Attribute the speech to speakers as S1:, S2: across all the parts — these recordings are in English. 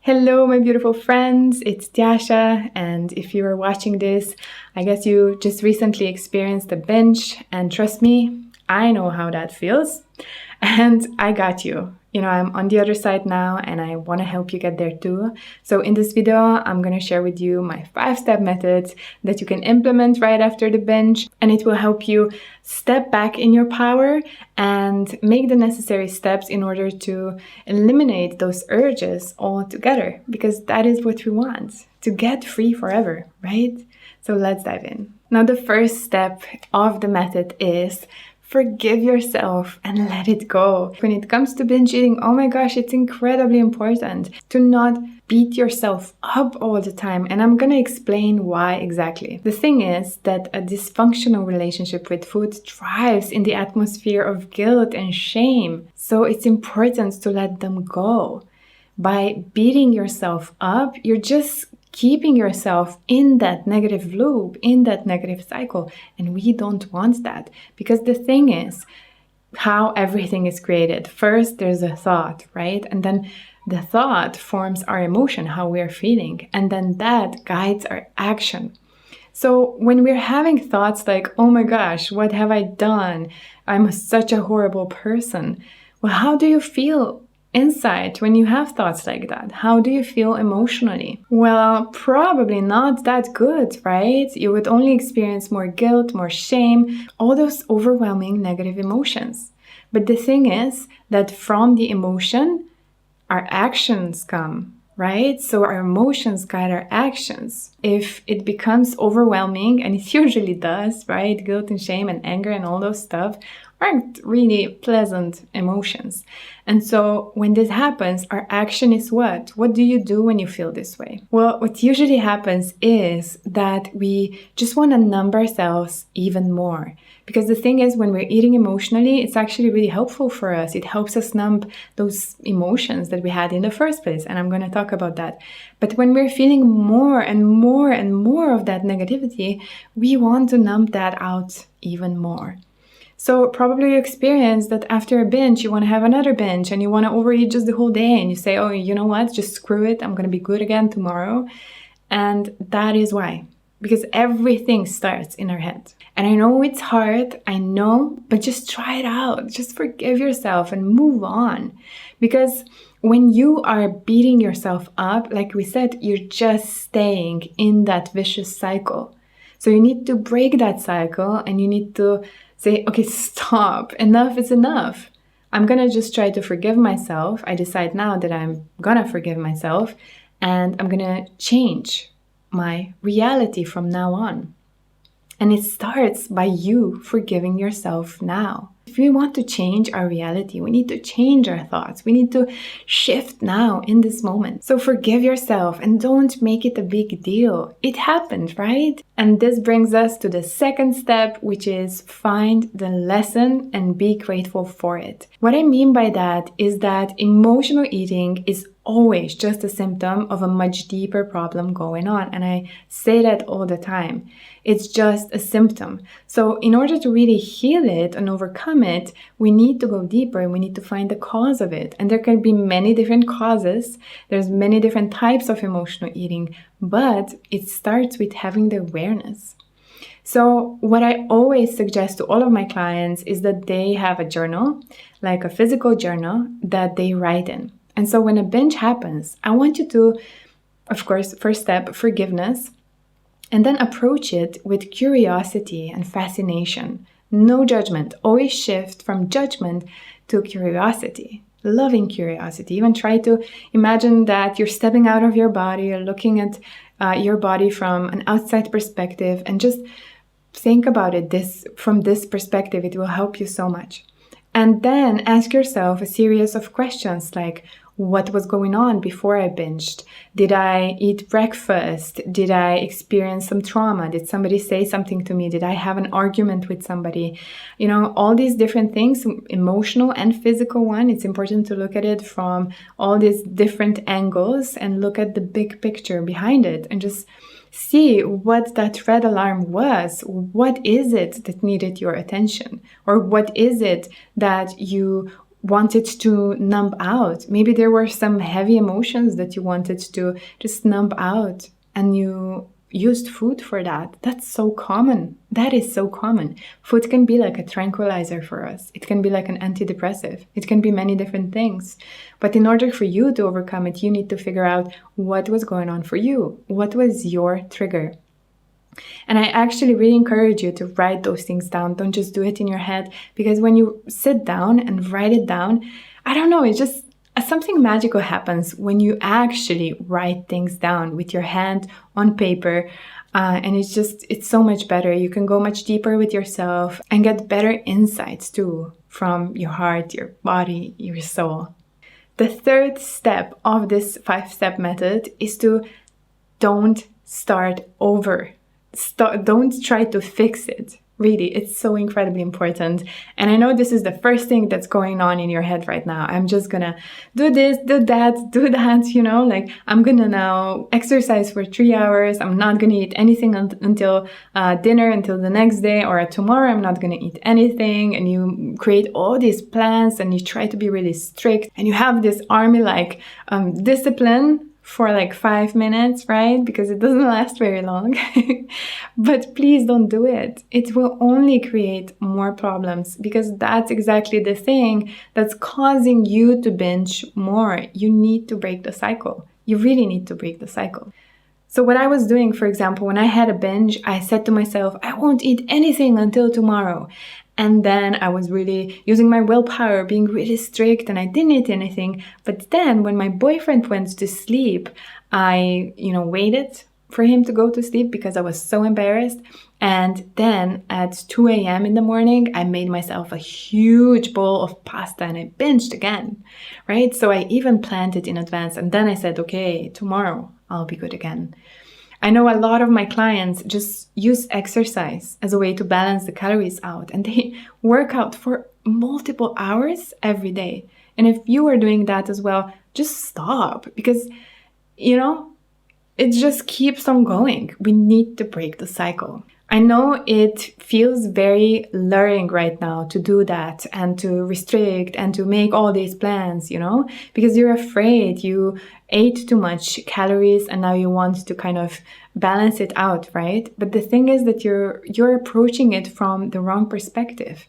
S1: Hello, my beautiful friends. It's Tiasha, and if you are watching this, I guess you just recently experienced a binge, and trust me, I know how that feels, and I got you. I'm on the other side now, and I want to help you get there too. So in this video, I'm going to share with you my 5-step methods that you can implement right after the binge, and it will help you step back in your power and make the necessary steps in order to eliminate those urges altogether, because that is what we want, to get free forever, right? So let's dive in. Now, the first step of the method is forgive yourself and let it go. When it comes to binge eating, oh my gosh, it's incredibly important to not beat yourself up all the time. And I'm gonna explain why exactly. The thing is that a dysfunctional relationship with food thrives in the atmosphere of guilt and shame. So it's important to let them go. By beating yourself up, you're just keeping yourself in that negative loop, in that negative cycle. And we don't want that, because the thing is how everything is created. First, there's a thought, right? And then the thought forms our emotion, how we're feeling. And then that guides our action. So when we're having thoughts like, oh my gosh, what have I done? I'm such a horrible person. Well, how do you feel inside when you have thoughts like that? How do you feel emotionally? Well, probably not that good, right? You would only experience more guilt, more shame, all those overwhelming negative emotions. But the thing is that from the emotion, our actions come, right? So our emotions guide our actions. If it becomes overwhelming, and it usually does, right? Guilt and shame and anger and all those stuff aren't really pleasant emotions. And so when this happens, our action is what? What do you do when you feel this way? Well, what usually happens is that we just want to numb ourselves even more. Because the thing is, when we're eating emotionally, it's actually really helpful for us. It helps us numb those emotions that we had in the first place. And I'm going to talk about that. But when we're feeling more and more and more of that negativity, we want to numb that out even more. So probably you experience that after a binge, you want to have another binge and you want to overeat just the whole day. And you say, oh, you know what? Just screw it. I'm going to be good again tomorrow. And that is why. Because everything starts in our head. And I know it's hard, I know, but just try it out. Just forgive yourself and move on. Because when you are beating yourself up, like we said, you're just staying in that vicious cycle. So you need to break that cycle and you need to say, okay, stop. Enough is enough. I'm going to just try to forgive myself. I decide now that I'm going to forgive myself and I'm going to change my reality from now on. And it starts by you forgiving yourself now. If we want to change our reality, we need to change our thoughts. We need to shift now in this moment. So forgive yourself and don't make it a big deal. It happened, right? And this brings us to the second step, which is find the lesson and be grateful for it. What I mean by that is that emotional eating is always just a symptom of a much deeper problem going on. And I say that all the time. It's just a symptom. So in order to really heal it and overcome it, we need to go deeper and we need to find the cause of it. And there can be many different causes. There's many different types of emotional eating, but it starts with having the awareness. So what I always suggest to all of my clients is that they have a journal, like a physical journal that they write in. And so when a binge happens, I want you to, of course, first step, forgiveness, and then approach it with curiosity and fascination. No judgment. Always shift from judgment to curiosity. Loving curiosity. Even try to imagine that you're stepping out of your body, you're looking at your body from an outside perspective, and just think about it from this perspective. It will help you so much. And then ask yourself a series of questions like, what was going on before I binged? Did I eat breakfast? Did I experience some trauma? Did somebody say something to me? Did I have an argument with somebody? All these different things, emotional and physical one. It's important to look at it from all these different angles and look at the big picture behind it and just see what that red alarm was. What is it that needed your attention? Or what is it that you wanted to numb out. Maybe there were some heavy emotions that you wanted to just numb out, and you used food for that. That's so common. That is so common. Food can be like a tranquilizer for us. It can be like an antidepressive. It can be many different things. But in order for you to overcome it, you need to figure out what was going on for you. What was your trigger? And I actually really encourage you to write those things down. Don't just do it in your head, because when you sit down and write it down, I don't know, it's just something magical happens when you actually write things down with your hand on paper. And it's so much better. You can go much deeper with yourself and get better insights too from your heart, your body, your soul. The third step of this 5-step method is to don't start over. Don't try to fix it. Really, it's so incredibly important. And I know this is the first thing that's going on in your head right now. I'm just gonna do this, do that, you know, like I'm gonna now exercise for 3 hours. I'm not gonna eat anything until dinner, until the next day, or tomorrow I'm not gonna eat anything. And you create all these plans and you try to be really strict, and you have this army-like discipline for like 5 minutes, right? Because it doesn't last very long. But please don't do it. It will only create more problems, because that's exactly the thing that's causing you to binge more. You need to break the cycle. You really need to break the cycle. So what I was doing, for example, when I had a binge, I said to myself, I won't eat anything until tomorrow. And then I was really using my willpower, being really strict, and I didn't eat anything. But then when my boyfriend went to sleep, I, waited for him to go to sleep because I was so embarrassed. And then at 2 a.m. in the morning, I made myself a huge bowl of pasta and I binged again, right? So I even planned it in advance. And then I said, okay, tomorrow I'll be good again. I know a lot of my clients just use exercise as a way to balance the calories out, and they work out for multiple hours every day. And if you are doing that as well, just stop, because, it just keeps on going. We need to break the cycle. I know it feels very luring right now to do that and to restrict and to make all these plans, because you're afraid you ate too much calories and now you want to kind of balance it out, right? But the thing is that you're approaching it from the wrong perspective.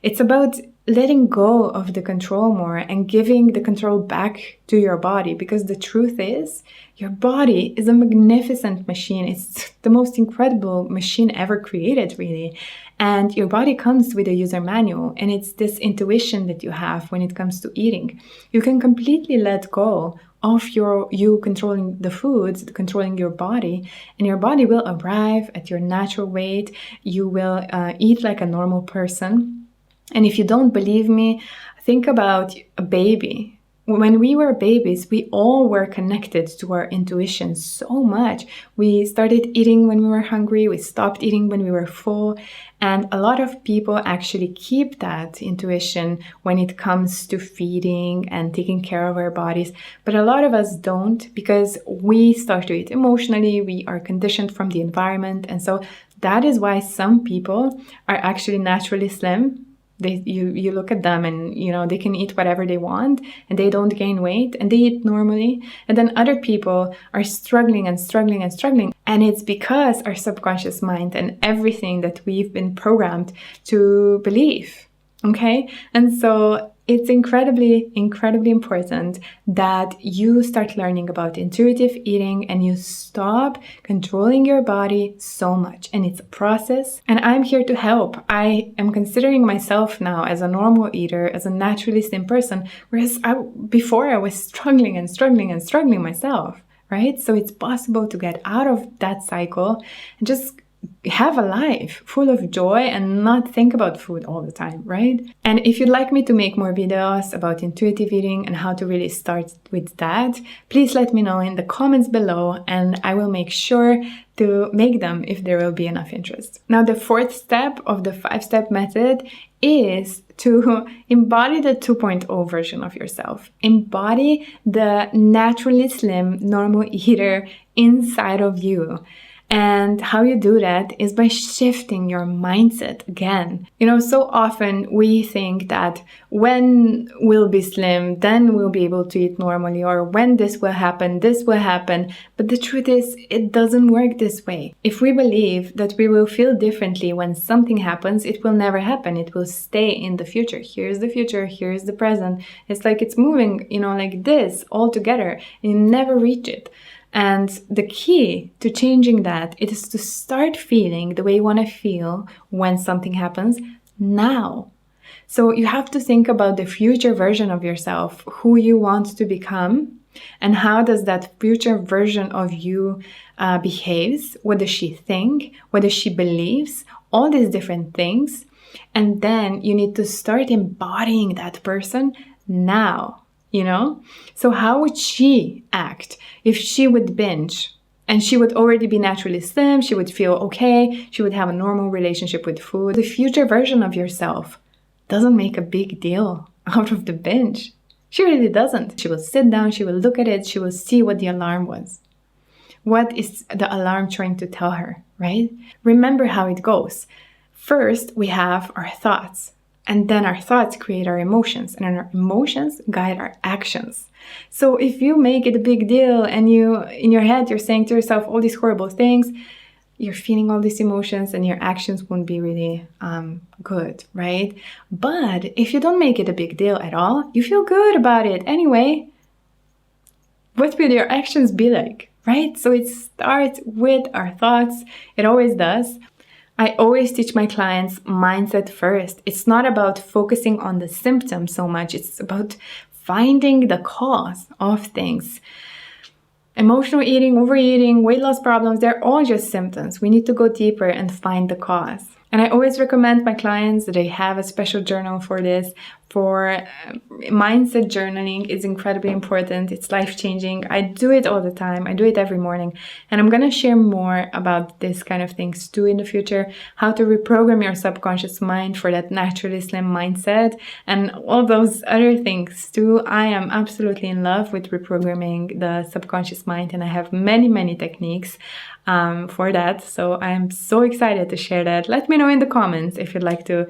S1: It's about letting go of the control more and giving the control back to your body, because the truth is, your body is a magnificent machine. It's the most incredible machine ever created, really. And your body comes with a user manual, and it's this intuition that you have when it comes to eating. You can completely let go of you controlling the foods, controlling your body, and your body will arrive at your natural weight. You will eat like a normal person. And if you don't believe me, think about a baby. When we were babies, we all were connected to our intuition so much. We started eating when we were hungry, we stopped eating when we were full. And a lot of people actually keep that intuition when it comes to feeding and taking care of our bodies. But a lot of us don't, because we start to eat emotionally, we are conditioned from the environment. And so that is why some people are actually naturally slim. You look at them and, they can eat whatever they want and they don't gain weight and they eat normally. And then other people are struggling and struggling and struggling. And it's because our subconscious mind and everything that we've been programmed to believe. Okay? And so it's incredibly, incredibly important that you start learning about intuitive eating and you stop controlling your body so much. And it's a process, and I'm here to help. I am considering myself now as a normal eater, as a naturally slim person, whereas before I was struggling and struggling and struggling myself, right? So it's possible to get out of that cycle and just have a life full of joy and not think about food all the time, right? And if you'd like me to make more videos about intuitive eating and how to really start with that, please let me know in the comments below and I will make sure to make them if there will be enough interest. Now, the fourth step of the 5-step method is to embody the 2.0 version of yourself. Embody the naturally slim, normal eater inside of you. And how you do that is by shifting your mindset again. So often we think that when we'll be slim, then we'll be able to eat normally, or when this will happen, this will happen. But the truth is, it doesn't work this way. If we believe that we will feel differently when something happens, it will never happen. It will stay in the future. Here's the future, here's the present. It's like it's moving, like this all together, and you never reach it. And the key to changing that is to start feeling the way you want to feel when something happens now. So you have to think about the future version of yourself, who you want to become, and how does that future version of you behaves. What does she think? What does she believes? All these different things. And then you need to start embodying that person now. So how would she act if she would binge? And she would already be naturally slim, she would feel okay, she would have a normal relationship with food. The future version of yourself doesn't make a big deal out of the binge. She really doesn't. She will sit down, she will look at it, she will see what the alarm was. What is the alarm trying to tell her, right? Remember how it goes. First, we have our thoughts. And then our thoughts create our emotions, and our emotions guide our actions. So if you make it a big deal and you, in your head, you're saying to yourself all these horrible things, you're feeling all these emotions and your actions won't be really good, right? But if you don't make it a big deal at all, you feel good about it anyway. What will your actions be like, right? So it starts with our thoughts. It always does. I always teach my clients mindset first. It's not about focusing on the symptom so much. It's about finding the cause of things. Emotional eating, overeating, weight loss problems, they're all just symptoms. We need to go deeper and find the cause. And I always recommend my clients that they have a special journal for this. For mindset journaling is incredibly important. It's life-changing. I do it all the time. I do it every morning. And I'm going to share more about this kind of things too in the future. How to reprogram your subconscious mind for that naturally slim mindset and all those other things too. I am absolutely in love with reprogramming the subconscious mind, and I have many, many techniques for that. So I'm so excited to share that. Let me know in the comments if you'd like to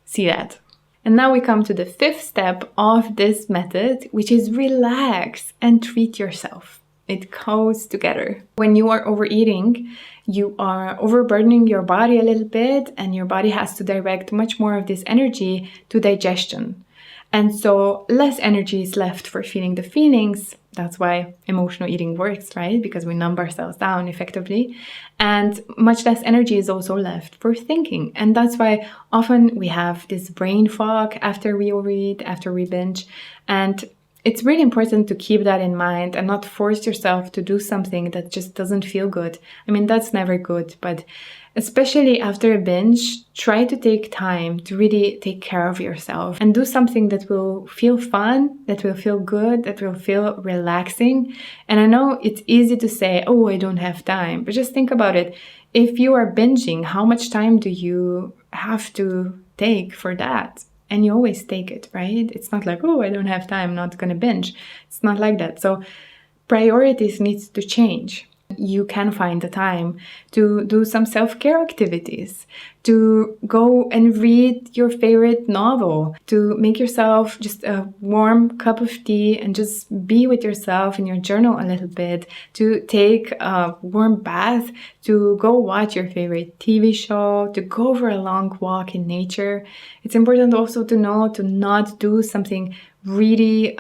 S1: see that. And now we come to the fifth step of this method, which is relax and treat yourself. It goes together. When you are overeating, you are overburdening your body a little bit, and your body has to direct much more of this energy to digestion. And so less energy is left for feeling the feelings. That's why emotional eating works, right? Because we numb ourselves down effectively. And much less energy is also left for thinking. And that's why often we have this brain fog after we overeat, after we binge. And it's really important to keep that in mind and not force yourself to do something that just doesn't feel good. I mean, that's never good, but especially after a binge, try to take time to really take care of yourself and do something that will feel fun, that will feel good, that will feel relaxing. And I know it's easy to say, oh, I don't have time, but just think about it. If you are binging, how much time do you have to take for that? And you always take it, right? It's not like, oh, I don't have time, I'm not going to binge. It's not like that. So priorities need to change. You can find the time to do some self-care activities, to go and read your favorite novel, to make yourself just a warm cup of tea and just be with yourself in your journal a little bit, to take a warm bath, to go watch your favorite TV show, to go for a long walk in nature. It's important also to know to not do something really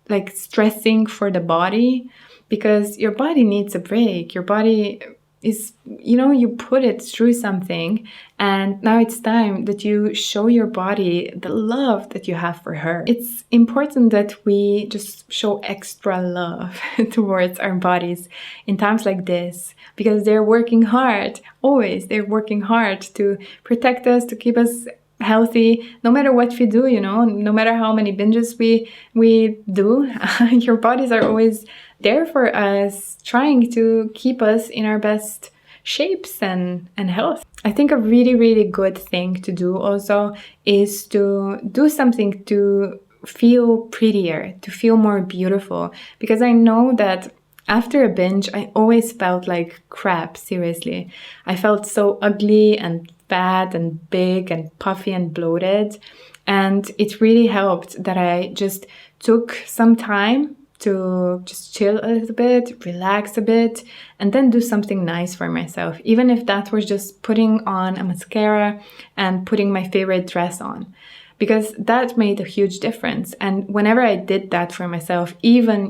S1: like stressing for the body, because your body needs a break. Your body is, you put it through something, and now it's time that you show your body the love that you have for her. It's important that we just show extra love towards our bodies in times like this, because they're working hard, always. They're working hard to protect us, to keep us healthy, no matter what we do, no matter how many binges we do. Your bodies are always there for us, trying to keep us in our best shapes and health. I think a really, really good thing to do also is to do something to feel prettier, to feel more beautiful, because I know that After a binge, I always felt like crap, seriously. I felt so ugly and fat and big and puffy and bloated. And it really helped that I just took some time to just chill a little bit, relax a bit, and then do something nice for myself. Even if that was just putting on a mascara and putting my favorite dress on, because that made a huge difference. And whenever I did that for myself, even,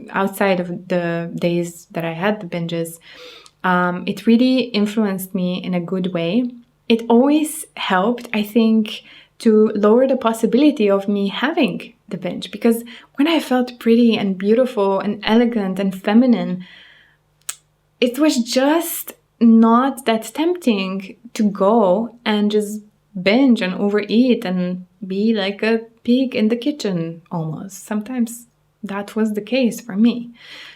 S1: outside of the days that I had the binges, it really influenced me in a good way. It always helped, I think, to lower the possibility of me having the binge, because when I felt pretty and beautiful and elegant and feminine, it was just not that tempting to go and just binge and overeat and be like a pig in the kitchen almost. Sometimes that was the case for me.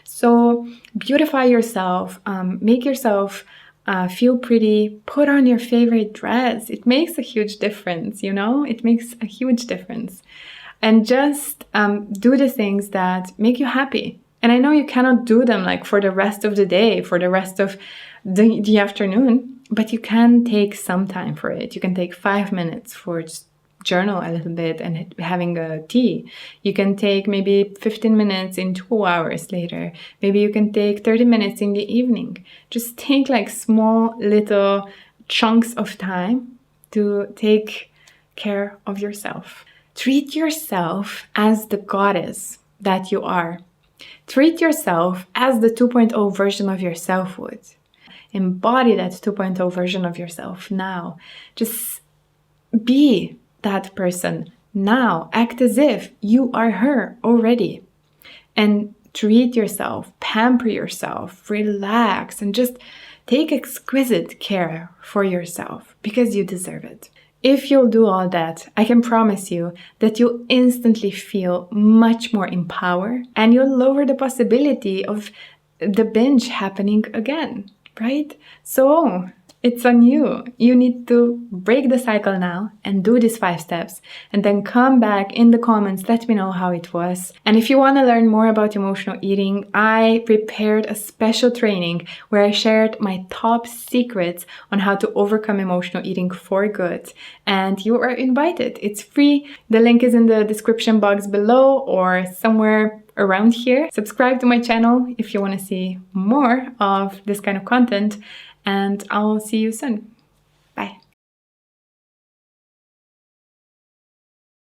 S1: So beautify yourself, make yourself feel pretty, put on your favorite dress. It makes a huge difference, It makes a huge difference. And just do the things that make you happy. And I know you cannot do them like for the rest of the day, for the rest of the afternoon, but you can take some time for it. You can take 5 minutes for just journal a little bit and having a tea. You can take maybe 15 minutes in 2 hours later. Maybe you can take 30 minutes in the evening. Just take like small little chunks of time to take care of yourself. Treat yourself as the goddess that you are. Treat yourself as the 2.0 version of yourself would. Embody that 2.0 version of yourself now. Just be that person now. Act as if you are her already. And treat yourself, pamper yourself, relax, and just take exquisite care for yourself because you deserve it. If you'll do all that, I can promise you that you'll instantly feel much more empowered and you'll lower the possibility of the binge happening again, right? So it's on you. You need to break the cycle now and do these 5 steps and then come back in the comments, let me know how it was. And if you want to learn more about emotional eating, I prepared a special training where I shared my top secrets on how to overcome emotional eating for good. And you are invited. It's free. The link is in the description box below or somewhere around here. Subscribe to my channel if you want to see more of this kind of content. And I'll see you soon.